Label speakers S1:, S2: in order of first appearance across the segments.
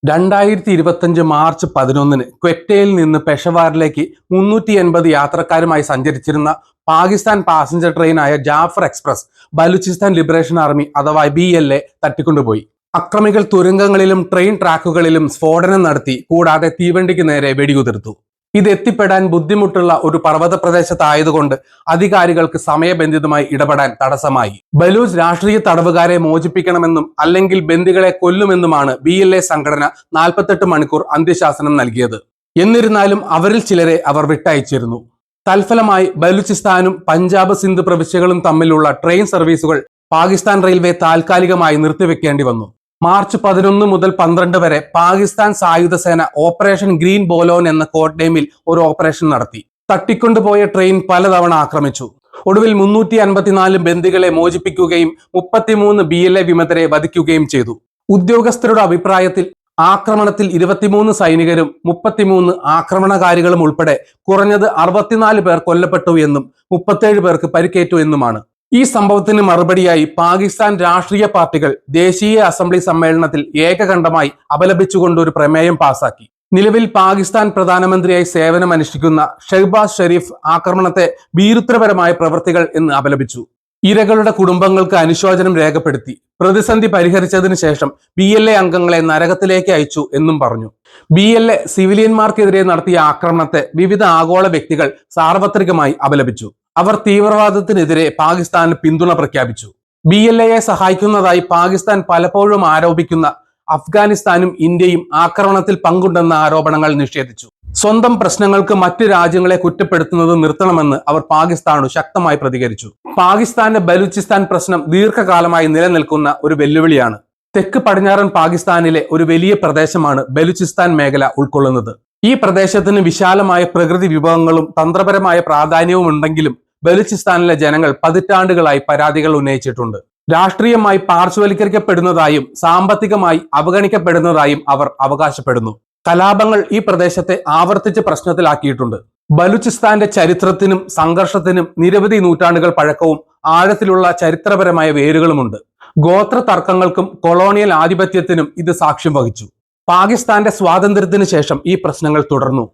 S1: 2025 March 11-ന് ക്വറ്റയിൽ നിന്ന് പെഷവാറിലേക്ക് 380 യാത്രക്കാരുമായി സഞ്ചരിച്ചിരുന്ന പാകിസ്ഥാൻ പാസഞ്ചർ ട്രെയിനായ Jaffar Express Balochistan Liberation Army അഥവാ BLA തട്ടിക്കൊണ്ടുപോയി. അക്രമികൾ തുരങ്കങ്ങളിലും ട്രെയിൻ ട്രാക്കുകളിലും സ്ഫോടനം നടത്തി, കൂടാതെ തീവണ്ടിക്ക് നേരെ വെടിയുതിർത്തു. ഇത് എത്തിപ്പെടാൻ ബുദ്ധിമുട്ടുള്ള ഒരു പർവ്വത പ്രദേശത്തായതുകൊണ്ട് അധികാരികൾക്ക് സമയബന്ധിതമായി ഇടപെടാൻ തടസ്സമായി. ബലൂച്ച് രാഷ്ട്രീയ തടവുകാരെ മോചിപ്പിക്കണമെന്നും അല്ലെങ്കിൽ ബന്ദികളെ കൊല്ലുമെന്നുമാണ് BLA സംഘടന 48 മണിക്കൂർ അന്ത്യശാസനം നൽകിയത്. എന്നിരുന്നാലും അവരിൽ ചിലരെ അവർ വിട്ടയച്ചിരുന്നു. തൽഫലമായി ബലൂചിസ്ഥാനും പഞ്ചാബ് സിന്ധ് പ്രവിശ്യകളും തമ്മിലുള്ള ട്രെയിൻ സർവീസുകൾ പാകിസ്ഥാൻ റെയിൽവേ താൽക്കാലികമായി നിർത്തിവെക്കേണ്ടി വന്നു. മാർച്ച് 11 മുതൽ 12 വരെ പാകിസ്ഥാൻ സായുധ സേന ഓപ്പറേഷൻ ഗ്രീൻ ബോലോൻ എന്ന കോഡ് നെയിമിൽ ഒരു ഓപ്പറേഷൻ നടത്തി. തട്ടിക്കൊണ്ടുപോയ ട്രെയിൻ പലതവണ ആക്രമിച്ചു. ഒടുവിൽ 354 ബന്ദികളെ മോചിപ്പിക്കുകയും 33 BLA വിമതരെ വധിക്കുകയും ചെയ്തു. ഉദ്യോഗസ്ഥരുടെ അഭിപ്രായത്തിൽ ആക്രമണത്തിൽ 23 സൈനികരും 33 ആക്രമണകാരികളും ഉൾപ്പെടെ കുറഞ്ഞത് 64 പേർ കൊല്ലപ്പെട്ടു എന്നും 37 പേർക്ക് പരിക്കേറ്റു എന്നുമാണ്. ഈ സംഭവത്തിന് മറുപടിയായി പാകിസ്ഥാൻ രാഷ്ട്രീയ പാർട്ടികൾ ദേശീയ അസംബ്ലി സമ്മേളനത്തിൽ ഏകകണ്ഠമായി അപലപിച്ചുകൊണ്ട് ഒരു പ്രമേയം പാസാക്കി. നിലവിൽ പാകിസ്ഥാൻ പ്രധാനമന്ത്രിയായി സേവനമനുഷ്ഠിക്കുന്ന ഷഹ്ബാസ് ഷെരീഫ് ആക്രമണത്തെ ഭീരുത്രപരമായ പ്രവൃത്തികൾ എന്ന് അപലപിച്ചു. ഇരകളുടെ കുടുംബങ്ങൾക്ക് അനുശോചനം രേഖപ്പെടുത്തി. പ്രതിസന്ധി പരിഹരിച്ചതിന് ശേഷം BLA അംഗങ്ങളെ നരകത്തിലേക്ക് അയച്ചു എന്നും പറഞ്ഞു. BLA സിവിലിയന്മാർക്കെതിരെ നടത്തിയ ആക്രമണത്തെ വിവിധ ആഗോള വ്യക്തികൾ സാർവത്രികമായി അപലപിച്ചു. അവർ തീവ്രവാദത്തിനെതിരെ പാകിസ്ഥാന് പിന്തുണ പ്രഖ്യാപിച്ചു. BLAയെ സഹായിക്കുന്നതായി പാകിസ്ഥാൻ പലപ്പോഴും ആരോപിക്കുന്ന അഫ്ഗാനിസ്ഥാനും ഇന്ത്യയും ആക്രമണത്തിൽ പങ്കുണ്ടെന്ന ആരോപണങ്ങൾ നിഷേധിച്ചു. സ്വന്തം പ്രശ്നങ്ങൾക്ക് മറ്റു രാജ്യങ്ങളെ കുറ്റപ്പെടുത്തുന്നത് നിർത്തണമെന്ന് അവർ പാകിസ്ഥാനോട് ശക്തമായി പ്രതികരിച്ചു. പാകിസ്ഥാന്റെ ബലൂചിസ്ഥാൻ പ്രശ്നം ദീർഘകാലമായി നിലനിൽക്കുന്ന ഒരു വെല്ലുവിളിയാണ്. തെക്ക് പടിഞ്ഞാറൻ പാകിസ്ഥാനിലെ ഒരു വലിയ പ്രദേശമാണ് ബലൂചിസ്ഥാൻ മേഖല ഉൾക്കൊള്ളുന്നത്. ഈ പ്രദേശത്തിന് വിശാലമായ പ്രകൃതി വിഭവങ്ങളും തന്ത്രപരമായ പ്രാധാന്യവും ഉണ്ടെങ്കിലും ബലൂചിസ്ഥാനിലെ ജനങ്ങൾ പതിറ്റാണ്ടുകളായി പരാതികൾ ഉന്നയിച്ചിട്ടുണ്ട്. രാഷ്ട്രീയമായി പാർശ്വവൽക്കരിക്കപ്പെടുന്നതായും സാമ്പത്തികമായി അവഗണിക്കപ്പെടുന്നതായും അവർ അവകാശപ്പെടുന്നു. കലാപങ്ങൾ ഈ പ്രദേശത്തെ ആവർത്തിച്ച് പ്രശ്നത്തിലാക്കിയിട്ടുണ്ട്. ബലൂചിസ്ഥാന്റെ ചരിത്രത്തിനും സംഘർഷത്തിനും നിരവധി നൂറ്റാണ്ടുകൾ പഴക്കവും ആഴത്തിലുള്ള ചരിത്രപരമായ വേരുകളുമുണ്ട്. ഗോത്ര തർക്കങ്ങൾക്കും കൊളോണിയൽ ആധിപത്യത്തിനും ഇത് സാക്ഷ്യം വഹിച്ചു. പാകിസ്ഥാന്റെ സ്വാതന്ത്ര്യത്തിന് ശേഷം ഈ പ്രശ്നങ്ങൾ തുടർന്നു.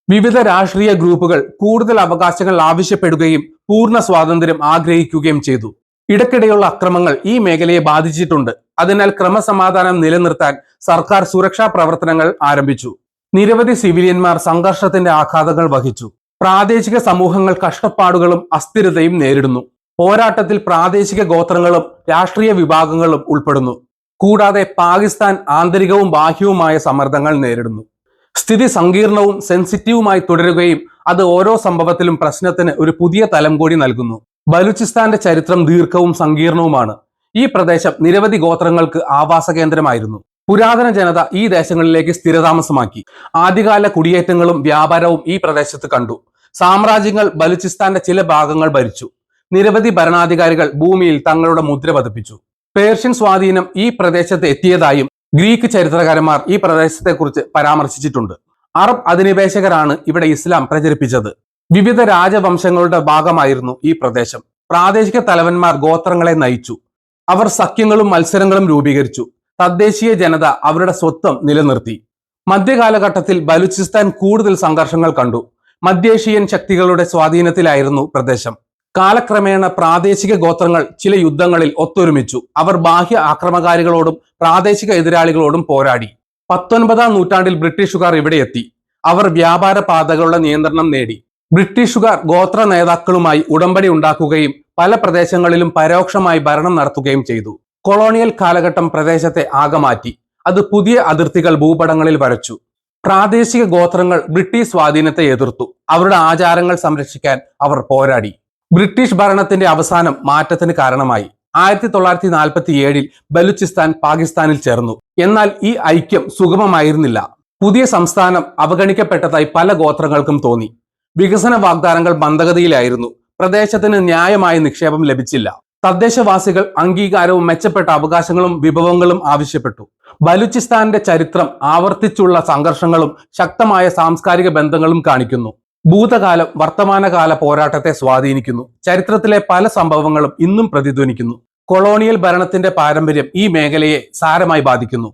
S1: വിവിധ രാഷ്ട്രീയ ഗ്രൂപ്പുകൾ കൂടുതൽ അവകാശങ്ങൾ ആവശ്യപ്പെടുകയും പൂർണ്ണ സ്വാതന്ത്ര്യം ആഗ്രഹിക്കുകയും ചെയ്തു. ഇടയ്ക്കിടെയുള്ള അക്രമങ്ങൾ ഈ മേഖലയെ ബാധിച്ചിട്ടുണ്ട്. അതിനാൽ ക്രമസമാധാനം നിലനിർത്താൻ സർക്കാർ സുരക്ഷാ പ്രവർത്തനങ്ങൾ ആരംഭിച്ചു. നിരവധി സിവിലിയന്മാർ സംഘർഷത്തിന്റെ ആഘാതങ്ങൾ വഹിച്ചു. പ്രാദേശിക സമൂഹങ്ങൾ കഷ്ടപ്പാടുകളും അസ്ഥിരതയും നേരിടുന്നു. പോരാട്ടത്തിൽ പ്രാദേശിക ഗോത്രങ്ങളും രാഷ്ട്രീയ വിഭാഗങ്ങളും ഉൾപ്പെടുന്നു. കൂടാതെ പാകിസ്ഥാൻ ആന്തരികവും ബാഹ്യവുമായ സമ്മർദ്ദങ്ങൾ നേരിടുന്നു. സ്ഥിതി സങ്കീർണവും സെൻസിറ്റീവുമായി തുടരുകയും അത് ഓരോ സംഭവത്തിലും പ്രശ്നത്തിന് ഒരു പുതിയ തലം കൂടി നൽകുന്നു. ബലൂചിസ്ഥാന്റെ ചരിത്രം ദീർഘവും സങ്കീർണവുമാണ്. ഈ പ്രദേശം നിരവധി ഗോത്രങ്ങൾക്ക് ആവാസ കേന്ദ്രമായിരുന്നു. പുരാതന ജനത ഈ ദേശങ്ങളിലേക്ക് സ്ഥിരതാമസമാക്കി. ആദ്യകാല കുടിയേറ്റങ്ങളും വ്യാപാരവും ഈ പ്രദേശത്ത് കണ്ടു. സാമ്രാജ്യങ്ങൾ ബലൂചിസ്ഥാന്റെ ചില ഭാഗങ്ങൾ ഭരിച്ചു. നിരവധി ഭരണാധികാരികൾ ഭൂമിയിൽ തങ്ങളുടെ മുദ്ര പതിപ്പിച്ചു. പേർഷ്യൻ സ്വാധീനം ഈ പ്രദേശത്ത് എത്തിയതായും ഗ്രീക്ക് ചരിത്രകാരന്മാർ ഈ പ്രദേശത്തെക്കുറിച്ച് പരാമർശിച്ചിട്ടുണ്ട്. അറബ് അധിനിവേശകരാണ് ഇവിടെ ഇസ്ലാം പ്രചരിപ്പിച്ചത്. വിവിധ രാജവംശങ്ങളുടെ ഭാഗമായിരുന്നു ഈ പ്രദേശം. പ്രാദേശിക തലവന്മാർ ഗോത്രങ്ങളെ നയിച്ചു. അവർ സഖ്യങ്ങളും മത്സരങ്ങളും രൂപീകരിച്ചു. തദ്ദേശീയ ജനത അവരുടെ സ്വത്വം നിലനിർത്തി. മധ്യകാലഘട്ടത്തിൽ ബലൂചിസ്ഥാൻ കൂടുതൽ സംഘർഷങ്ങൾ കണ്ടു. മധ്യേഷ്യൻ ശക്തികളുടെ സ്വാധീനത്തിലായിരുന്നു പ്രദേശം. കാലക്രമേണ പ്രാദേശിക ഗോത്രങ്ങൾ ചില യുദ്ധങ്ങളിൽ ഒത്തൊരുമിച്ചു. അവർ ബാഹ്യ ആക്രമകാരികളോടും പ്രാദേശിക എതിരാളികളോടും പോരാടി. 19-ാം നൂറ്റാണ്ടിൽ ബ്രിട്ടീഷുകാർ ഇവിടെ എത്തി. അവർ വ്യാപാര പാതകളുടെ നിയന്ത്രണം നേടി. ബ്രിട്ടീഷുകാർ ഗോത്ര നേതാക്കളുമായി ഉടമ്പടി ഉണ്ടാക്കുകയും പല പ്രദേശങ്ങളിലും പരോക്ഷമായി ഭരണം നടത്തുകയും ചെയ്തു. കൊളോണിയൽ കാലഘട്ടം പ്രദേശത്തെ ആകെ മാറ്റി. അത് പുതിയ അതിർത്തികൾ ഭൂപടങ്ങളിൽ വരച്ചു. പ്രാദേശിക ഗോത്രങ്ങൾ ബ്രിട്ടീഷ് സ്വാധീനത്തെ എതിർത്തു. അവരുടെ ആചാരങ്ങൾ സംരക്ഷിക്കാൻ അവർ പോരാടി. ബ്രിട്ടീഷ് ഭരണത്തിന്റെ അവസാനം മാറ്റത്തിന് കാരണമായി. 1947-ൽ ബലൂചിസ്ഥാൻ പാകിസ്ഥാനിൽ ചേർന്നു. എന്നാൽ ഈ ഐക്യം സുഗമമായിരുന്നില്ല. പുതിയ സംസ്ഥാനം അവഗണിക്കപ്പെട്ടതായി പല ഗോത്രങ്ങൾക്കും തോന്നി. വികസന വാഗ്ദാനങ്ങൾ മന്ദഗതിയിലായിരുന്നു. പ്രദേശത്തിന് ന്യായമായ നിക്ഷേപം ലഭിച്ചില്ല. തദ്ദേശവാസികൾ അംഗീകാരവും മെച്ചപ്പെട്ട അവകാശങ്ങളും വിഭവങ്ങളും ആവശ്യപ്പെട്ടു. ബലൂചിസ്ഥാന്റെ ചരിത്രം ആവർത്തിച്ചുള്ള സംഘർഷങ്ങളും ശക്തമായ സാംസ്കാരിക ബന്ധങ്ങളും കാണിക്കുന്നു. ഭൂതകാലം വർത്തമാനകാല പോരാട്ടത്തെ സ്വാധീനിക്കുന്നു. ചരിത്രത്തിലെ പല സംഭവങ്ങളും ഇന്നും പ്രതിധ്വനിക്കുന്നു. കൊളോണിയൽ ഭരണത്തിന്റെ പാരമ്പര്യം ഈ മേഖലയെ സാരമായി ബാധിക്കുന്നു.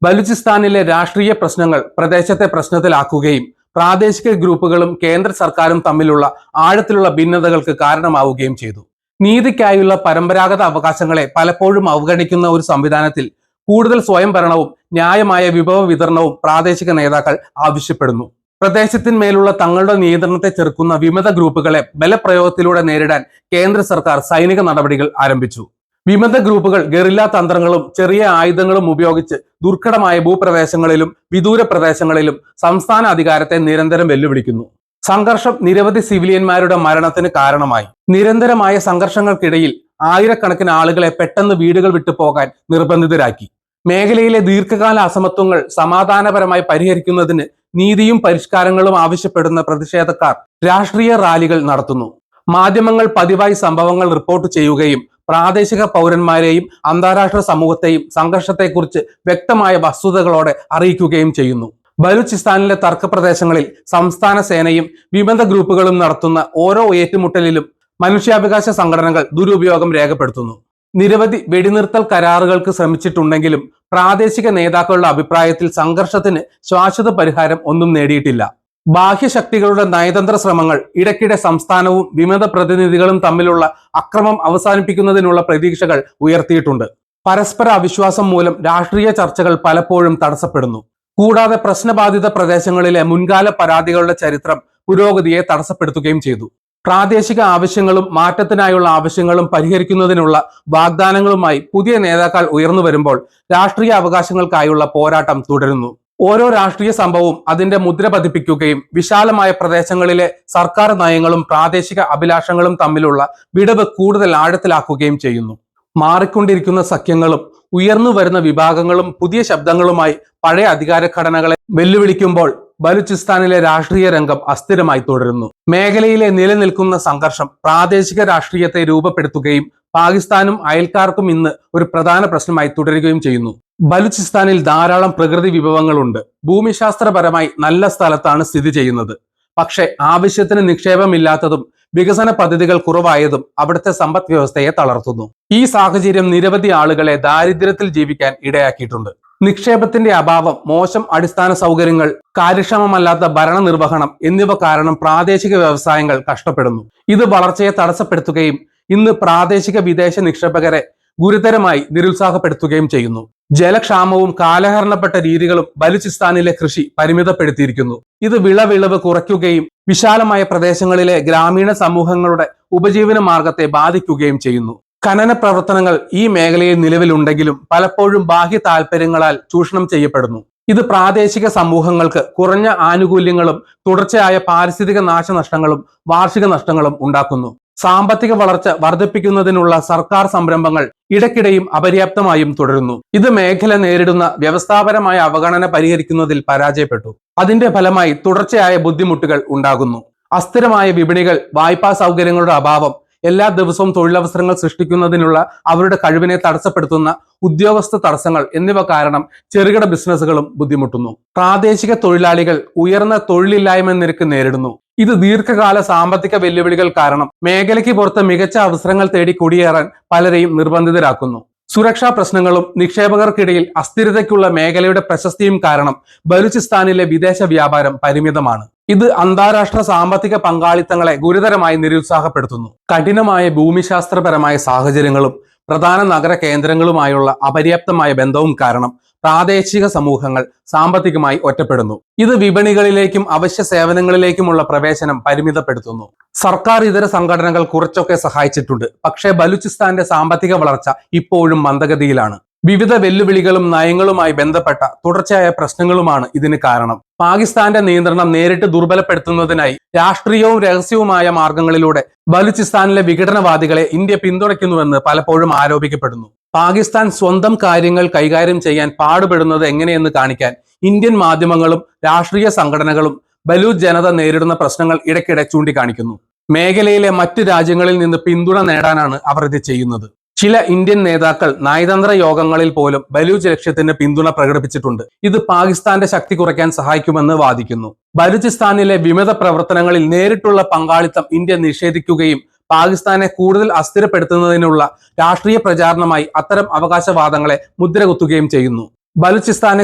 S1: ബലൂചിസ്ഥാനിലെ രാഷ്ട്രീയ പ്രശ്നങ്ങൾ പ്രദേശത്തെ പ്രശ്നത്തിലാക്കുകയും പ്രാദേശിക ഗ്രൂപ്പുകളും കേന്ദ്ര സർക്കാരും തമ്മിലുള്ള ആഴത്തിലുള്ള ഭിന്നതകൾക്ക് കാരണമാവുകയും ചെയ്തു. നീതിക്കായുള്ള പരമ്പരാഗത അവകാശങ്ങളെ പലപ്പോഴും അവഗണിക്കുന്ന ഒരു സംവിധാനത്തിൽ കൂടുതൽ സ്വയംഭരണവും ന്യായമായ വിഭവ വിതരണവും പ്രാദേശിക നേതാക്കൾ ആവശ്യപ്പെടുന്നു. പ്രദേശത്തിന്മേലുള്ള തങ്ങളുടെ നിയന്ത്രണത്തെ ചെറുക്കുന്ന വിമത ഗ്രൂപ്പുകളെ ബലപ്രയോഗത്തിലൂടെ നേരിടാൻ കേന്ദ്ര സർക്കാർ സൈനിക നടപടികൾ ആരംഭിച്ചു. വിമത ഗ്രൂപ്പുകൾ ഗറില്ല തന്ത്രങ്ങളും ചെറിയ ആയുധങ്ങളും ഉപയോഗിച്ച് ദുർഘടമായ ഭൂപ്രദേശങ്ങളിലും വിദൂര പ്രദേശങ്ങളിലും സംസ്ഥാന അധികാരത്തെ നിരന്തരം വെല്ലുവിളിക്കുന്നു. സംഘർഷം നിരവധി സിവിലിയന്മാരുടെ മരണത്തിന് കാരണമായി. നിരന്തരമായ സംഘർഷങ്ങൾക്കിടയിൽ ആയിരക്കണക്കിന് ആളുകളെ പെട്ടെന്ന് വീടുകൾ വിട്ടു പോകാൻ നിർബന്ധിതരാക്കി. മേഖലയിലെ ദീർഘകാല അസമത്വങ്ങൾ സമാധാനപരമായി പരിഹരിക്കുന്നതിന് നീതിയും പരിഷ്കാരങ്ങളും ആവശ്യപ്പെടുന്ന പ്രതിഷേധക്കാർ രാഷ്ട്രീയ റാലികൾ നടത്തുന്നു. മാധ്യമങ്ങൾ പതിവായി സംഭവങ്ങൾ റിപ്പോർട്ട് ചെയ്യുകയും പ്രാദേശിക പൗരന്മാരെയും അന്താരാഷ്ട്ര സമൂഹത്തെയും സംഘർഷത്തെക്കുറിച്ച് വ്യക്തമായ വസ്തുതകളോടെ അറിയിക്കുകയും ചെയ്യുന്നു. ബലൂചിസ്ഥാനിലെ തർക്കപ്രദേശങ്ങളിൽ സംസ്ഥാന സേനയും വിമത ഗ്രൂപ്പുകളും നടത്തുന്ന ഓരോ ഏറ്റുമുട്ടലിലും മനുഷ്യാവകാശ സംഘടനകൾ ദുരുപയോഗം രേഖപ്പെടുത്തുന്നു. നിരവധി വെടിനിർത്തൽ കരാറുകൾക്ക് ശ്രമിച്ചിട്ടുണ്ടെങ്കിലും പ്രാദേശിക നേതാക്കളുടെ അഭിപ്രായത്തിൽ സംഘർഷത്തിന് ശാശ്വത പരിഹാരം ഒന്നും നേടിയിട്ടില്ല. ബാഹ്യശക്തികളുടെ നയതന്ത്ര ശ്രമങ്ങൾ ഇടയ്ക്കിടെ സംസ്ഥാനവും വിമത പ്രതിനിധികളും തമ്മിലുള്ള അക്രമം അവസാനിപ്പിക്കുന്നതിനുള്ള പ്രതീക്ഷകൾ ഉയർത്തിയിട്ടുണ്ട്. പരസ്പര അവിശ്വാസം മൂലം രാഷ്ട്രീയ ചർച്ചകൾ പലപ്പോഴും തടസ്സപ്പെടുന്നു. കൂടാതെ പ്രശ്നബാധിത പ്രദേശങ്ങളിലെ മുൻകാല പരാതികളുടെ ചരിത്രം പുരോഗതിയെ തടസ്സപ്പെടുത്തുകയും ചെയ്തു. പ്രാദേശിക ആവശ്യങ്ങളും മാറ്റത്തിനായുള്ള ആവശ്യങ്ങളും പരിഹരിക്കുന്നതിനുള്ള വാഗ്ദാനങ്ങളുമായി പുതിയ നേതാക്കൾ ഉയർന്നു വരുമ്പോൾ രാഷ്ട്രീയ അവകാശങ്ങൾക്കായുള്ള പോരാട്ടം തുടരുന്നു. ഓരോ രാഷ്ട്രീയ സംഭവവും അതിന്റെ മുദ്ര പതിപ്പിക്കുകയും വിശാലമായ പ്രദേശങ്ങളിലെ സർക്കാർ നയങ്ങളും പ്രാദേശിക അഭിലാഷങ്ങളും തമ്മിലുള്ള വിടവ് കൂടുതൽ ആഴത്തിലാക്കുകയും ചെയ്യുന്നു. മാറിക്കൊണ്ടിരിക്കുന്ന സഖ്യങ്ങളും ഉയർന്നു വരുന്ന വിഭാഗങ്ങളും പുതിയ ശബ്ദങ്ങളുമായി പഴയ അധികാര ഘടനകളെ വെല്ലുവിളിക്കുമ്പോൾ ബലൂചിസ്ഥാനിലെ രാഷ്ട്രീയ രംഗം അസ്ഥിരമായി തുടരുന്നു. മേഖലയിലെ നിലനിൽക്കുന്ന സംഘർഷം പ്രാദേശിക രാഷ്ട്രീയത്തെ രൂപപ്പെടുത്തുകയും പാകിസ്ഥാനും അയൽക്കാർക്കും ഇന്ന് ഒരു പ്രധാന പ്രശ്നമായി തുടരുകയും ചെയ്യുന്നു. ബലൂചിസ്ഥാനിൽ ധാരാളം പ്രകൃതി വിഭവങ്ങളുണ്ട്. ഭൂമിശാസ്ത്രപരമായി നല്ല സ്ഥലത്താണ് സ്ഥിതി ചെയ്യുന്നത്. പക്ഷെ ആവശ്യത്തിന് നിക്ഷേപമില്ലാത്തതും വികസന പദ്ധതികൾ കുറവായതും അവിടുത്തെ സമ്പദ് വ്യവസ്ഥയെ തളർത്തുന്നു. ഈ സാഹചര്യം നിരവധി ആളുകളെ ദാരിദ്ര്യത്തിൽ ജീവിക്കാൻ ഇടയാക്കിയിട്ടുണ്ട്. നിക്ഷേപത്തിന്റെ അഭാവം, മോശം അടിസ്ഥാന സൗകര്യങ്ങൾ, കാര്യക്ഷമമല്ലാത്ത ഭരണനിർവഹണം എന്നിവ കാരണം പ്രാദേശിക വ്യവസായങ്ങൾ കഷ്ടപ്പെടുന്നു. ഇത് വളർച്ചയെ തടസ്സപ്പെടുത്തുകയും ഇന്ന് പ്രാദേശിക വിദേശ നിക്ഷേപകരെ ഗുരുതരമായി നിരുത്സാഹപ്പെടുത്തുകയും ചെയ്യുന്നു. ജലക്ഷാമവും കാലഹരണപ്പെട്ട രീതികളും ബലൂചിസ്ഥാനിലെ കൃഷി പരിമിതപ്പെടുത്തിയിരിക്കുന്നു. ഇത് വിളവ് കുറയ്ക്കുകയും വിശാലമായ പ്രദേശങ്ങളിലെ ഗ്രാമീണ സമൂഹങ്ങളുടെ ഉപജീവന മാർഗത്തെ ബാധിക്കുകയും ചെയ്യുന്നു. ഖനന പ്രവർത്തനങ്ങൾ ഈ മേഖലയിൽ നിലവിലുണ്ടെങ്കിലും പലപ്പോഴും ബാഹ്യ താൽപര്യങ്ങളാൽ ചൂഷണം ചെയ്യപ്പെടുന്നു. ഇത് പ്രാദേശിക സമൂഹങ്ങൾക്ക് കുറഞ്ഞ ആനുകൂല്യങ്ങളും തുടർച്ചയായ പാരിസ്ഥിതിക നാശനഷ്ടങ്ങളും വാർഷിക നഷ്ടങ്ങളും ഉണ്ടാക്കുന്നു. സാമ്പത്തിക വളർച്ച വർദ്ധിപ്പിക്കുന്നതിനുള്ള സർക്കാർ സംരംഭങ്ങൾ ഇടയ്ക്കിടെയും അപര്യാപ്തമായും തുടരുന്നു. ഇത് മേഖല നേരിടുന്ന വ്യവസ്ഥാപരമായ അവഗണന പരിഹരിക്കുന്നതിൽ പരാജയപ്പെട്ടു. അതിന്റെ ഫലമായി തുടർച്ചയായ ബുദ്ധിമുട്ടുകൾ ഉണ്ടാകുന്നു. അസ്ഥിരമായ വിപണികൾ, വായ്പാ സൗകര്യങ്ങളുടെ അഭാവം, എല്ലാ ദിവസവും തൊഴിലവസരങ്ങൾ സൃഷ്ടിക്കുന്നതിനുള്ള അവരുടെ കഴിവിനെ തടസ്സപ്പെടുത്തുന്ന ഉദ്യോഗസ്ഥ തടസ്സങ്ങൾ എന്നിവ കാരണം ചെറുകിട ബിസിനസ്സുകളും ബുദ്ധിമുട്ടുന്നു. പ്രാദേശിക തൊഴിലാളികൾ ഉയർന്ന തൊഴിലില്ലായ്മ നിരക്ക് നേരിടുന്നു. ഇത് ദീർഘകാല സാമ്പത്തിക വെല്ലുവിളികൾ കാരണം മേഖലയ്ക്ക് പുറത്ത് മികച്ച അവസരങ്ങൾ തേടി കുടിയേറാൻ പലരെയും നിർബന്ധിതരാക്കുന്നു. സുരക്ഷാ പ്രശ്നങ്ങളും നിക്ഷേപകർക്കിടയിൽ അസ്ഥിരതയ്ക്കുള്ള മേഖലയുടെ പ്രശസ്തിയും കാരണം ബലൂചിസ്ഥാനിലെ വിദേശ വ്യാപാരം പരിമിതമാണ്. ഇത് അന്താരാഷ്ട്ര സാമ്പത്തിക പങ്കാളിത്തങ്ങളെ ഗുരുതരമായി നിരുത്സാഹപ്പെടുത്തുന്നു. കഠിനമായ ഭൂമിശാസ്ത്രപരമായ സാഹചര്യങ്ങളും പ്രധാന നഗര കേന്ദ്രങ്ങളുമായുള്ള അപര്യാപ്തമായ ബന്ധവും കാരണം പ്രാദേശിക സമൂഹങ്ങൾ സാമ്പത്തികമായി ഒറ്റപ്പെടുന്നു. ഇത് വിപണികളിലേക്കും അവശ്യ സേവനങ്ങളിലേക്കുമുള്ള പ്രവേശനം പരിമിതപ്പെടുത്തുന്നു. സർക്കാർ ഇതര സംഘടനകൾ കുറച്ചൊക്കെ സഹായിച്ചിട്ടുണ്ട്. പക്ഷേ ബലൂചിസ്ഥാന്റെ സാമ്പത്തിക വളർച്ച ഇപ്പോഴും മന്ദഗതിയിലാണ്. വിവിധ വെല്ലുവിളികളും നയങ്ങളുമായി ബന്ധപ്പെട്ട തുടർച്ചയായ പ്രശ്നങ്ങളുമാണ് ഇതിന് കാരണം. പാകിസ്ഥാന്റെ നിയന്ത്രണം നേരിട്ട് ദുർബലപ്പെടുത്തുന്നതിനായി രാഷ്ട്രീയവും രഹസ്യവുമായ മാർഗങ്ങളിലൂടെ ബലൂചിസ്ഥാനിലെ വിഘടനവാദികളെ ഇന്ത്യ പിന്തുണയ്ക്കുന്നുവെന്ന് പലപ്പോഴും ആരോപിക്കപ്പെടുന്നു. പാകിസ്ഥാൻ സ്വന്തം കാര്യങ്ങൾ കൈകാര്യം ചെയ്യാൻ പാടുപെടുന്നത് എങ്ങനെയെന്ന് കാണിക്കാൻ ഇന്ത്യൻ മാധ്യമങ്ങളും രാഷ്ട്രീയ സംഘടനകളും ബലൂച്ച് ജനത നേരിടുന്ന പ്രശ്നങ്ങൾ ഇടയ്ക്കിടെ ചൂണ്ടിക്കാണിക്കുന്നു. മേഖലയിലെ മറ്റ് രാജ്യങ്ങളിൽ നിന്ന് പിന്തുണ നേടാനാണ് അവർ ഇത് ചെയ്യുന്നത്. ചില ഇന്ത്യൻ നേതാക്കൾ നയതന്ത്ര യോഗങ്ങളിൽ പോലും ബലൂച്ച് ലക്ഷ്യത്തിന് പിന്തുണ പ്രകടിപ്പിച്ചിട്ടുണ്ട്. ഇത് പാകിസ്ഥാന്റെ ശക്തി കുറയ്ക്കാൻ സഹായിക്കുമെന്ന് വാദിക്കുന്നു. ബലൂചിസ്ഥാനിലെ വിമത പ്രവർത്തനങ്ങളിൽ നേരിട്ടുള്ള പങ്കാളിത്തം ഇന്ത്യ നിഷേധിക്കുകയും പാകിസ്ഥാനെ കൂടുതൽ അസ്ഥിരപ്പെടുത്തുന്നതിനുള്ള രാഷ്ട്രീയ പ്രചാരണമായി അത്തരം അവകാശവാദങ്ങളെ മുദ്രകുത്തുകയും ചെയ്യുന്നു. ബലൂചിസ്ഥാനെ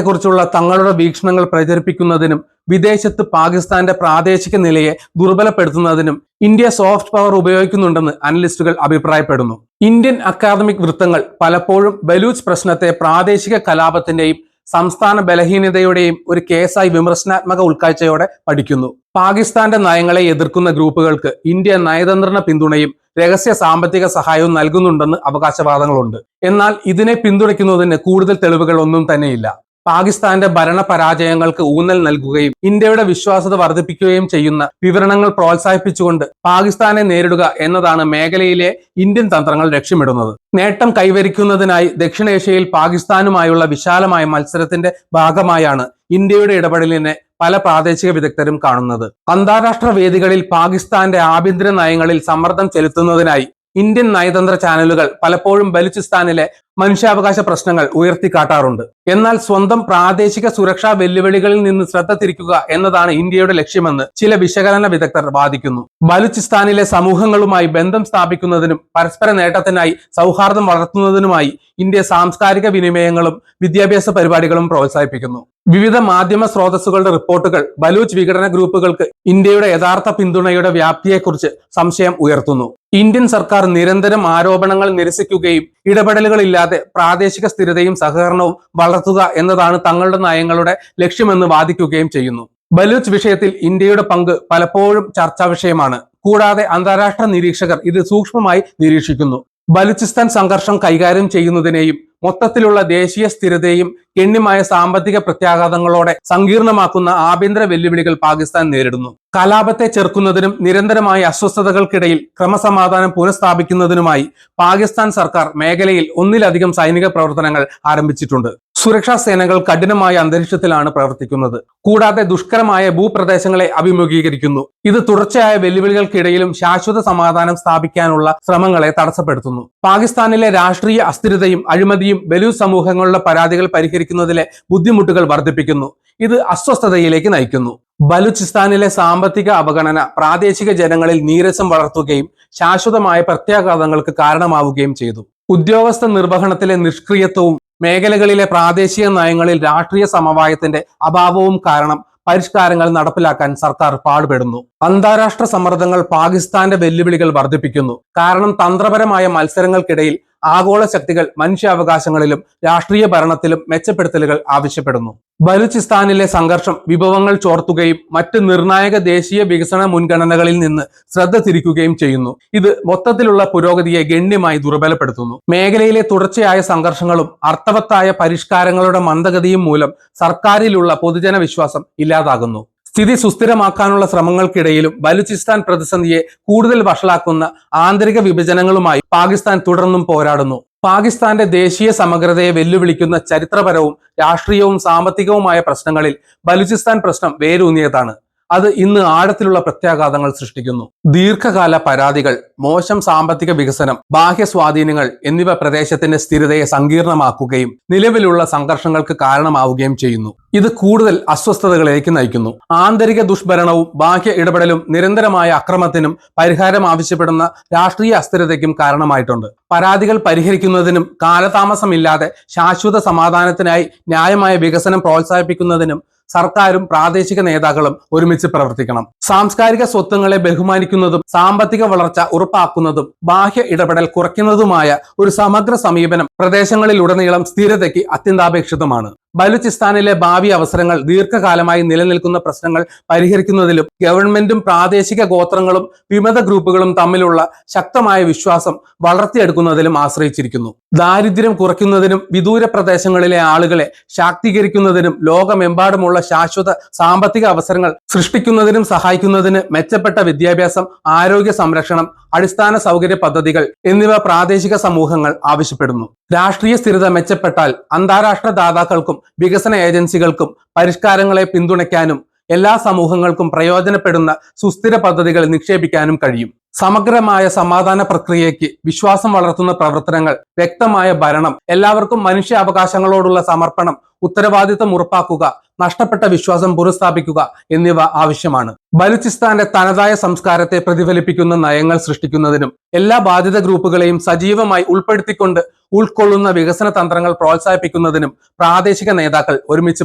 S1: കുറിച്ചുള്ള തങ്ങളുടെ വീക്ഷണങ്ങൾ പ്രചരിപ്പിക്കുന്നതിനും വിദേശത്ത് പാകിസ്ഥാന്റെ പ്രാദേശിക നിലയെ ദുർബലപ്പെടുത്തുന്നതിനും ഇന്ത്യ സോഫ്റ്റ് പവർ ഉപയോഗിക്കുന്നുണ്ടെന്ന് അനലിസ്റ്റുകൾ അഭിപ്രായപ്പെടുന്നു. ഇന്ത്യൻ അക്കാദമിക് വൃത്തങ്ങൾ പലപ്പോഴും ബലൂച്ച് പ്രശ്നത്തെ പ്രാദേശിക കലാപത്തിന്റെയും സംസ്ഥാന ബലഹീനതയുടെയും ഒരു കേസായി വിമർശനാത്മക ഉൾക്കാഴ്ചയോടെ പഠിക്കുന്നു. പാകിസ്ഥാന്റെ നയങ്ങളെ എതിർക്കുന്ന ഗ്രൂപ്പുകൾക്ക് ഇന്ത്യ നയതന്ത്ര പിന്തുണയും രഹസ്യ സാമ്പത്തിക സഹായവും നൽകുന്നുണ്ടെന്ന് അവകാശവാദങ്ങളുണ്ട്. എന്നാൽ ഇതിനെ പിന്തുണയ്ക്കുന്നതിന് കൂടുതൽ തെളിവുകൾ ഒന്നും തന്നെയില്ല. പാകിസ്ഥാന്റെ ഭരണ പരാജയങ്ങൾക്ക് ഊന്നൽ നൽകുകയും ഇന്ത്യയുടെ വിശ്വാസ്യത വർദ്ധിപ്പിക്കുകയും ചെയ്യുന്ന വിവരണങ്ങൾ പ്രോത്സാഹിപ്പിച്ചുകൊണ്ട് പാകിസ്ഥാനെ നേരിടുക എന്നതാണ് മേഖലയിലെ ഇന്ത്യൻ തന്ത്രങ്ങൾ ലക്ഷ്യമിടുന്നത്. നേട്ടം കൈവരിക്കുന്നതിനായി ദക്ഷിണേഷ്യയിൽ പാകിസ്ഥാനുമായുള്ള വിശാലമായ മത്സരത്തിന്റെ ഭാഗമായാണ് ഇന്ത്യയുടെ ഇടപെടലിനെ പല പ്രാദേശിക വിദഗ്ധരും കാണുന്നത്. അന്താരാഷ്ട്ര വേദികളിൽ പാകിസ്ഥാന്റെ ആഭ്യന്തര നയങ്ങളിൽ സമ്മർദ്ദം ചെലുത്തുന്നതിനായി ഇന്ത്യൻ നയതന്ത്ര ചാനലുകൾ പലപ്പോഴും ബലൂചിസ്ഥാനിലെ മനുഷ്യാവകാശ പ്രശ്നങ്ങൾ ഉയർത്തിക്കാട്ടാറുണ്ട്. എന്നാൽ സ്വന്തം പ്രാദേശിക സുരക്ഷാ വെല്ലുവിളികളിൽ നിന്ന് ശ്രദ്ധ തിരിക്കുക എന്നതാണ് ഇന്ത്യയുടെ ലക്ഷ്യമെന്ന് ചില വിശകലന വിദഗ്ധർ വാദിക്കുന്നു. ബലൂചിസ്ഥാനിലെ സമൂഹങ്ങളുമായി ബന്ധം സ്ഥാപിക്കുന്നതിനും പരസ്പര നേട്ടത്തിനായി സൗഹാർദ്ദം വളർത്തുന്നതിനുമായി ഇന്ത്യ സാംസ്കാരിക വിനിമയങ്ങളും വിദ്യാഭ്യാസ പരിപാടികളും പ്രോത്സാഹിപ്പിക്കുന്നു. വിവിധ മാധ്യമ സ്രോതസ്സുകളുടെ റിപ്പോർട്ടുകൾ ബലൂച്ച് വിഘടന ഗ്രൂപ്പുകൾക്ക് ഇന്ത്യയുടെ യഥാർത്ഥ പിന്തുണയുടെ വ്യാപ്തിയെക്കുറിച്ച് സംശയം ഉയർത്തുന്നു. ഇന്ത്യൻ സർക്കാർ നിരന്തരം ആരോപണങ്ങൾ നിരസിക്കുകയും ഇടപെടലുകളില്ലാതെ പ്രാദേശിക സ്ഥിരതയും സഹകരണവും വളർത്തുക എന്നതാണ് തങ്ങളുടെ നയങ്ങളുടെ ലക്ഷ്യമെന്ന് വാദിക്കുകയും ചെയ്യുന്നു. ബലൂച്ച് വിഷയത്തിൽ ഇന്ത്യയുടെ പങ്ക് പലപ്പോഴും ചർച്ചാ വിഷയമാണ്. കൂടാതെ അന്താരാഷ്ട്ര നിരീക്ഷകർ ഇത് സൂക്ഷ്മമായി നിരീക്ഷിക്കുന്നു. ബലൂചിസ്ഥാൻ സംഘർഷം കൈകാര്യം ചെയ്യുന്നതിനെയും മൊത്തത്തിലുള്ള ദേശീയ സ്ഥിരതയും ഗണ്യമായ സാമ്പത്തിക പ്രത്യാഘാതങ്ങളോടെ സങ്കീർണമാക്കുന്ന ആഭ്യന്തര വെല്ലുവിളികൾ പാകിസ്ഥാൻ നേരിടുന്നു. കലാപത്തെ ചെറുക്കുന്നതിനും നിരന്തരമായ അസ്വസ്ഥതകൾക്കിടയിൽ ക്രമസമാധാനം പുനഃസ്ഥാപിക്കുന്നതിനുമായി പാകിസ്ഥാൻ സർക്കാർ മേഖലയിൽ ഒന്നിലധികം സൈനിക പ്രവർത്തനങ്ങൾ ആരംഭിച്ചിട്ടുണ്ട്. സുരക്ഷാ സേനകൾ കഠിനമായ അന്തരീക്ഷത്തിലാണ് പ്രവർത്തിക്കുന്നത്. കൂടാതെ ദുഷ്കരമായ ഭൂപ്രദേശങ്ങളെ അഭിമുഖീകരിക്കുന്നു. ഇത് തുടർച്ചയായ വെല്ലുവിളികൾക്കിടയിലും ശാശ്വത സമാധാനം സ്ഥാപിക്കാനുള്ള ശ്രമങ്ങളെ തടസ്സപ്പെടുത്തുന്നു. പാകിസ്ഥാനിലെ രാഷ്ട്രീയ അസ്ഥിരതയും അഴിമതിയും ബലൂച്ച് സമൂഹങ്ങളുടെ പരാതികൾ പരിഹരിക്കുന്നതിലെ ബുദ്ധിമുട്ടുകൾ വർദ്ധിപ്പിക്കുന്നു. ഇത് അസ്വസ്ഥതയിലേക്ക് നയിക്കുന്നു. ബലൂചിസ്ഥാനിലെ സാമ്പത്തിക അവഗണന പ്രാദേശിക ജനങ്ങളിൽ നീരസം വളർത്തുകയും ശാശ്വതമായ പ്രത്യാഘാതങ്ങൾക്ക് കാരണമാവുകയും ചെയ്തു. ഉദ്യോഗസ്ഥ നിർവഹണത്തിലെ നിഷ്ക്രിയത്വവും മേഖലകളിലെ പ്രാദേശിക നയങ്ങളിൽ രാഷ്ട്രീയ സമവായത്തിന്റെ അഭാവവും കാരണം പരിഷ്കാരങ്ങൾ നടപ്പിലാക്കാൻ സർക്കാർ പാടുപെടുന്നു. അന്താരാഷ്ട്ര സമ്മർദ്ദങ്ങൾ പാകിസ്ഥാന്റെ വെല്ലുവിളികൾ വർദ്ധിപ്പിക്കുന്നു. കാരണം തന്ത്രപരമായ മത്സരങ്ങൾക്കിടയിൽ ആഗോള ശക്തികൾ മനുഷ്യാവകാശങ്ങളിലും രാഷ്ട്രീയ ഭരണത്തിലും മെച്ചപ്പെടുത്തലുകൾ ആവശ്യപ്പെടുന്നു. ബലൂചിസ്ഥാനിലെ സംഘർഷം വിഭവങ്ങൾ ചോർത്തുകയും മറ്റ് നിർണായക ദേശീയ വികസന മുൻഗണനകളിൽ നിന്ന് ശ്രദ്ധ തിരിക്കുകയും ചെയ്യുന്നു. ഇത് മൊത്തത്തിലുള്ള പുരോഗതിയെ ഗണ്യമായി ദുർബലപ്പെടുത്തുന്നു. മേഖലയിലെ തുടർച്ചയായ സംഘർഷങ്ങളും അർത്ഥവത്തായ പരിഷ്കാരങ്ങളുടെ മന്ദഗതിയും മൂലം സർക്കാരിലുള്ള പൊതുജന വിശ്വാസം ഇല്ലാതാകുന്നു. സ്ഥിതി സുസ്ഥിരമാക്കാനുള്ള ശ്രമങ്ങൾക്കിടയിലും ബലൂചിസ്ഥാൻ പ്രതിസന്ധിയെ കൂടുതൽ വഷളാക്കുന്ന ആന്തരിക വിഭജനങ്ങളുമായി പാകിസ്ഥാൻ തുടർന്നും പോരാടുന്നു. പാകിസ്ഥാന്റെ ദേശീയ സമഗ്രതയെ വെല്ലുവിളിക്കുന്ന ചരിത്രപരവും രാഷ്ട്രീയവും സാമ്പത്തികവുമായ പ്രശ്നങ്ങളിൽ ബലൂചിസ്ഥാൻ പ്രശ്നം വേരൂന്നിയതാണ്. അത് ഇന്ന് ആഴത്തിലുള്ള പ്രത്യാഘാതങ്ങൾ സൃഷ്ടിക്കുന്നു. ദീർഘകാല പരാതികൾ, മോശം സാമ്പത്തിക വികസനം, ബാഹ്യ സ്വാധീനങ്ങൾ എന്നിവ പ്രദേശത്തിന്റെ സ്ഥിരതയെ സങ്കീർണമാക്കുകയും നിലവിലുള്ള സംഘർഷങ്ങൾക്ക് കാരണമാവുകയും ചെയ്യുന്നു. ഇത് കൂടുതൽ അസ്വസ്ഥതകളിലേക്ക് നയിക്കുന്നു. ആന്തരിക ദുഷ്ഭരണവും ബാഹ്യ ഇടപെടലും നിരന്തരമായ അക്രമത്തിനും പരിഹാരം ആവശ്യപ്പെടുന്ന രാഷ്ട്രീയ അസ്ഥിരതയ്ക്കും കാരണമായിട്ടുണ്ട്. പരാതികൾ പരിഹരിക്കുന്നതിനും കാലതാമസമില്ലാതെ ശാശ്വത സമാധാനത്തിനായി ന്യായമായ വികസനം പ്രോത്സാഹിപ്പിക്കുന്നതിനും സർക്കാരും പ്രാദേശിക നേതാക്കളും ഒരുമിച്ച് പ്രവർത്തിക്കണം. സാംസ്കാരിക സ്വത്വങ്ങളെ ബഹുമാനിക്കുന്നതും സാമ്പത്തിക വളർച്ച ഉറപ്പാക്കുന്നതും ബാഹ്യ ഇടപെടൽ കുറയ്ക്കുന്നതുമായ ഒരു സമഗ്ര സമീപനം പ്രദേശങ്ങളിലുടനീളം സ്ഥിരതയ്ക്ക് അത്യന്താപേക്ഷിതമാണ്. ബലൂചിസ്ഥാനിലെ ഭാവി അവസരങ്ങൾ ദീർഘകാലമായി നിലനിൽക്കുന്ന പ്രശ്നങ്ങൾ പരിഹരിക്കുന്നതിലും ഗവൺമെന്റും പ്രാദേശിക ഗോത്രങ്ങളും വിമത ഗ്രൂപ്പുകളും തമ്മിലുള്ള ശക്തമായ വിശ്വാസം വളർത്തിയെടുക്കുന്നതിലും ആശ്രയിച്ചിരിക്കുന്നു. ദാരിദ്ര്യം കുറയ്ക്കുന്നതിനും വിദൂര പ്രദേശങ്ങളിലെ ആളുകളെ ശാക്തീകരിക്കുന്നതിനും ലോകമെമ്പാടുമുള്ള ശാശ്വത സാമ്പത്തിക അവസരങ്ങൾ സൃഷ്ടിക്കുന്നതിനും സഹായിക്കുന്നതിന് മെച്ചപ്പെട്ട വിദ്യാഭ്യാസം, ആരോഗ്യ സംരക്ഷണം, അടിസ്ഥാന സൗകര്യ പദ്ധതികൾ എന്നിവ പ്രാദേശിക സമൂഹങ്ങൾ ആവശ്യപ്പെടുന്നു. രാഷ്ട്രീയ സ്ഥിരത മെച്ചപ്പെട്ടാൽ അന്താരാഷ്ട്ര ദാതാക്കൾക്കും വികസന ഏജൻസികൾക്കും പരിഷ്കാരങ്ങളെ പിന്തുണയ്ക്കാനും എല്ലാ സമൂഹങ്ങൾക്കും പ്രയോജനപ്പെടുന്ന സുസ്ഥിര പദ്ധതികൾ നിക്ഷേപിക്കാനും കഴിയും. സമഗ്രമായ സമാധാന പ്രക്രിയയ്ക്ക് വിശ്വാസം വളർത്തുന്ന പ്രവർത്തനങ്ങൾ, വ്യക്തമായ ഭരണം, എല്ലാവർക്കും മനുഷ്യാവകാശങ്ങളോടുള്ള സമർപ്പണം, ഉത്തരവാദിത്തം ഉറപ്പാക്കുക, നഷ്ടപ്പെട്ട വിശ്വാസം പുനഃസ്ഥാപിക്കുക എന്നിവ ആവശ്യമാണ്. ബലൂചിസ്ഥാന്റെ തനതായ സംസ്കാരത്തെ പ്രതിഫലിപ്പിക്കുന്ന നയങ്ങൾ സൃഷ്ടിക്കുന്നതിനും എല്ലാ ബാധിത ഗ്രൂപ്പുകളെയും സജീവമായി ഉൾപ്പെടുത്തിക്കൊണ്ട് ഉൾക്കൊള്ളുന്ന വികസന തന്ത്രങ്ങൾ പ്രോത്സാഹിപ്പിക്കുന്നതിനും പ്രാദേശിക നേതാക്കൾ ഒരുമിച്ച്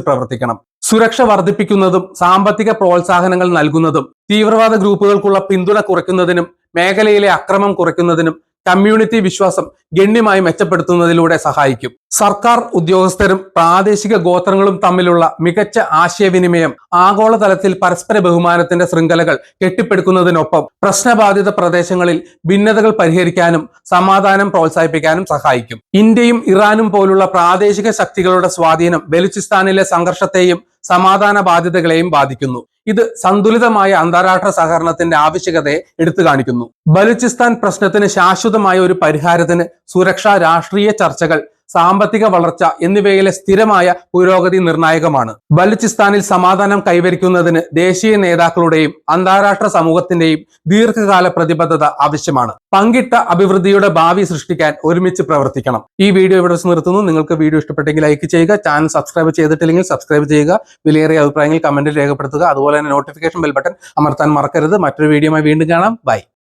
S1: പ്രവർത്തിക്കണം. സുരക്ഷ വർദ്ധിപ്പിക്കുന്നതും സാമ്പത്തിക പ്രോത്സാഹനങ്ങൾ നൽകുന്നതും തീവ്രവാദ ഗ്രൂപ്പുകൾക്കുള്ള പിന്തുണ കുറയ്ക്കുന്നതിനും മേഖലയിലെ അക്രമം കുറയ്ക്കുന്നതിനും കമ്മ്യൂണിറ്റി വിശ്വാസം ഗണ്യമായി മെച്ചപ്പെടുത്തുന്നതിലൂടെ സഹായിക്കും. സർക്കാർ ഉദ്യോഗസ്ഥരും പ്രാദേശിക ഗോത്രങ്ങളും തമ്മിലുള്ള മികച്ച ആശയവിനിമയം ആഗോളതലത്തിൽ പരസ്പര ബഹുമാനത്തിന്റെ ശൃംഖലകൾ കെട്ടിപ്പടുക്കുന്നതിനൊപ്പം പ്രശ്നബാധിത പ്രദേശങ്ങളിൽ ഭിന്നതകൾ പരിഹരിക്കാനും സമാധാനം പ്രോത്സാഹിപ്പിക്കാനും സഹായിക്കും. ഇന്ത്യയും ഇറാനും പോലുള്ള പ്രാദേശിക ശക്തികളുടെ സ്വാധീനം ബലൂചിസ്ഥാനിലെ സംഘർഷത്തെയും സമാധാന ബാധ്യതകളെയും ബാധിക്കുന്നു. ഇത് സന്തുലിതമായ അന്താരാഷ്ട്ര സഹകരണത്തിന്റെ ആവശ്യകതയെ എടുത്തു കാണിക്കുന്നു. ബലൂചിസ്ഥാൻ പ്രശ്നത്തിന് ശാശ്വതമായ ഒരു പരിഹാരത്തിന് സുരക്ഷ, രാഷ്ട്രീയ ചർച്ചകൾ, സാമ്പത്തിക വളർച്ച എന്നിവയിലെ സ്ഥിരമായ പുരോഗതി നിർണായകമാണ്. ബലൂചിസ്ഥാനിൽ സമാധാനം കൈവരിക്കുന്നതിന് ദേശീയ നേതാക്കളുടെയും അന്താരാഷ്ട്ര സമൂഹത്തിന്റെയും ദീർഘകാല പ്രതിബദ്ധത ആവശ്യമാണ്. പങ്കിട്ട അഭിവൃദ്ധിയുടെ ഭാവി സൃഷ്ടിക്കാൻ ഒരുമിച്ച് പ്രവർത്തിക്കണം. ഈ വീഡിയോ ഇവിടെ നിർത്തുന്നു. നിങ്ങൾക്ക് വീഡിയോ ഇഷ്ടപ്പെട്ടെങ്കിൽ ലൈക്ക് ചെയ്യുക, ചാനൽ സബ്സ്ക്രൈബ് ചെയ്തിട്ടില്ലെങ്കിൽ സബ്സ്ക്രൈബ് ചെയ്യുക, വിലയേറിയ അഭിപ്രായങ്ങൾ കമന്റിൽ രേഖപ്പെടുത്തുക. അതുപോലെ തന്നെ നോട്ടിഫിക്കേഷൻ ബെൽ ബട്ടൺ അമർത്താൻ മറക്കരുത്. മറ്റൊരു വീഡിയോയുമായി വീണ്ടും കാണാം. ബൈ.